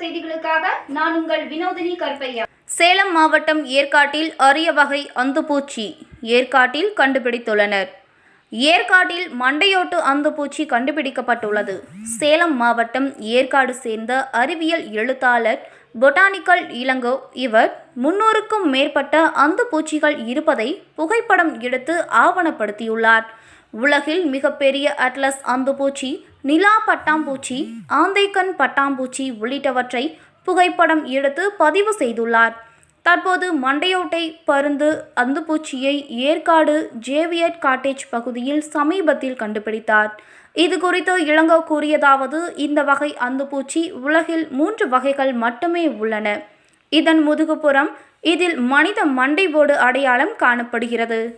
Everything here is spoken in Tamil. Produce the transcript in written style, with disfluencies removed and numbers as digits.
செய்திகளுக்காக நான் உங்கள் வினோதினி கருப்பையா. சேலம் மாவட்டம் ஏற்காட்டில் அரிய வகை அந்துப்பூச்சி ஏற்காட்டில் கண்டுபிடித்துள்ளனர். ஏற்காட்டில் மண்டையோட்டு அந்துப்பூச்சி கண்டுபிடிக்கப்பட்டுள்ளது. சேலம் மாவட்டம் ஏற்காடு சேர்ந்த அறிவியல் எழுத்தாளர் பொட்டானிக்கல் இளங்கோ இவர் 300க்கும் மேற்பட்ட அந்துப்பூச்சிகள் இருப்பதை புகைப்படம் எடுத்து ஆவணப்படுத்தியுள்ளார். உலகில் மிகப்பெரிய அட்லஸ் அந்துப்பூச்சி, நிலா பட்டாம்பூச்சி, ஆந்தைக்கண் பட்டாம்பூச்சி உள்ளிட்டவற்றை புகைப்படம் எடுத்து பதிவு செய்துள்ளார். தற்போது மண்டையோட்டை பருந்து அந்துப்பூச்சியை ஏற்காடு ஜேவியட் காட்டேஜ் பகுதியில் சமீபத்தில் கண்டுபிடித்தார். இது குறித்து இளங்கோ கூறியதாவது: இந்த வகை அந்துப்பூச்சி உலகில் 3 வகைகள் மட்டுமே உள்ளன. இதன் முதுகுப்புறம் இதில் மனித மண்டைவோடு அடையாளம் காணப்படுகிறது.